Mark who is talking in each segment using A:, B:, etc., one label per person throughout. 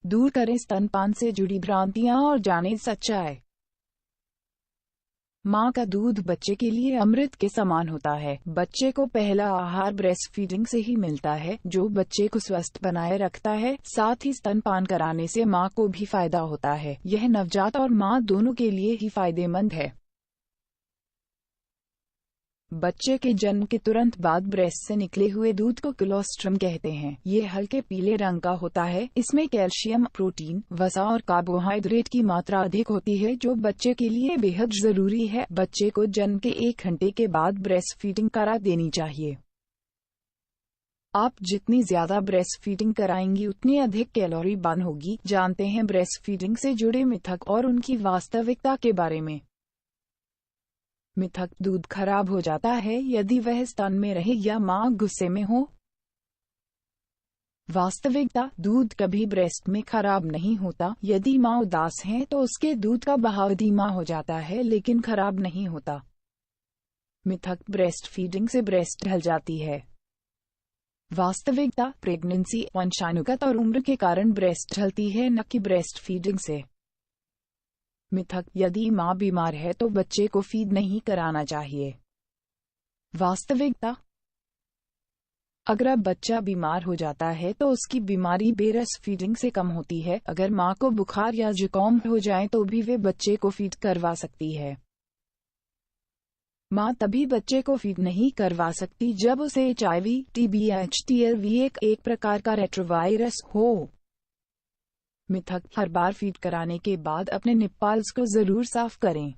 A: दूर करें स्तनपान से जुड़ी भ्रांतियां और जानें सच्चाई। माँ का दूध बच्चे के लिए अमृत के समान होता है। बच्चे को पहला आहार ब्रेस्ट फीडिंग से ही मिलता है, जो बच्चे को स्वस्थ बनाए रखता है। साथ ही स्तनपान कराने से माँ को भी फायदा होता है। यह नवजात और माँ दोनों के लिए ही फायदेमंद है। बच्चे के जन्म के तुरंत बाद ब्रेस्ट से निकले हुए दूध को कोलोस्ट्रम कहते हैं। ये हल्के पीले रंग का होता है। इसमें कैल्शियम, प्रोटीन, वसा और कार्बोहाइड्रेट की मात्रा अधिक होती है, जो बच्चे के लिए बेहद जरूरी है। बच्चे को जन्म के 1 घंटे के बाद ब्रेस्ट फीडिंग करा देनी चाहिए। आप जितनी ज्यादा ब्रेस्ट फीडिंग कराएंगी उतनी अधिक कैलोरी बर्न होगी। जानते हैं ब्रेस्ट फीडिंग से जुड़े मिथक और उनकी वास्तविकता के बारे में। मिथक: दूध खराब हो जाता है यदि वह स्तन में रहे या मां गुस्से में हो। वास्तविकता: दूध कभी ब्रेस्ट में खराब नहीं होता। यदि मां उदास है तो उसके दूध का बहाव धीमा हो जाता है, लेकिन खराब नहीं होता। मिथक: ब्रेस्ट फीडिंग से ब्रेस्ट ढल जाती है। वास्तविकता: प्रेगनेंसी, वंशानुगत और उम्र के कारण ब्रेस्ट ढलती है, न कि ब्रेस्ट फीडिंग से। मिथक: यदि मां बीमार है तो बच्चे को फीड नहीं कराना चाहिए। वास्तविकता: अगर बच्चा बीमार हो जाता है तो उसकी बीमारी ब्रेस्ट फीडिंग से कम होती है। अगर मां को बुखार या जुकाम हो जाए तो भी वे बच्चे को फीड करवा सकती है। मां तभी बच्चे को फीड नहीं करवा सकती जब उसे HIV, TB या HTLV एक प्रकार का रेट्रोवायरस हो। मिथक: हर बार फीड कराने के बाद अपने निप्पल्स को जरूर साफ करें।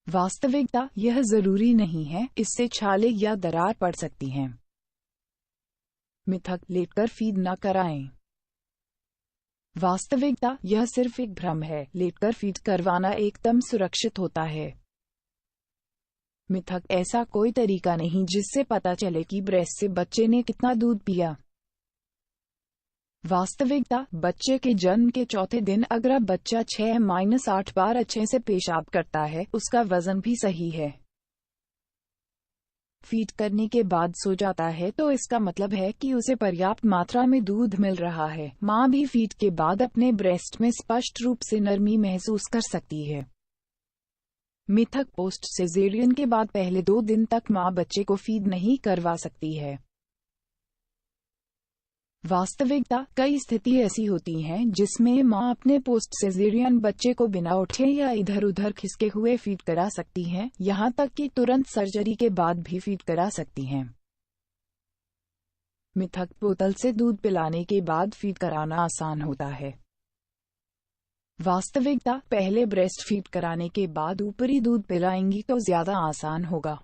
A: वास्तविकता: यह जरूरी नहीं है, इससे छाले या दरार पड़ सकती हैं। मिथक: लेटकर फीड न कराएं। वास्तविकता: यह सिर्फ एक भ्रम है। लेटकर फीड करवाना एकदम सुरक्षित होता है। मिथक: ऐसा कोई तरीका नहीं जिससे पता चले कि ब्रेस्ट से बच्चे ने कितना दूध पिया। वास्तविकता: बच्चे के जन्म के चौथे दिन अगर बच्चा 6-8 बार अच्छे से पेशाब करता है, उसका वजन भी सही है। फीड करने के बाद सो जाता है तो इसका मतलब है कि उसे पर्याप्त मात्रा में दूध मिल रहा है। मां भी फीड के बाद अपने ब्रेस्ट में स्पष्ट रूप से नरमी महसूस कर सकती है। मिथक: पोस्ट सिजेरियन के बाद पहले 2 दिन तक मां बच्चे को फीड नहीं करवा सकती है। वास्तविकता: कई स्थिति ऐसी होती हैं जिसमें मां अपने पोस्ट सिजेरियन बच्चे को बिना उठे या इधर उधर खिसके हुए फीड करा सकती हैं, यहां तक कि तुरंत सर्जरी के बाद भी फीड करा सकती हैं। मिथक: बोतल से दूध पिलाने के बाद फीड कराना आसान होता है। वास्तविकता: पहले ब्रेस्ट फीड कराने के बाद ऊपरी दूध पिलाएंगी तो ज्यादा आसान होगा।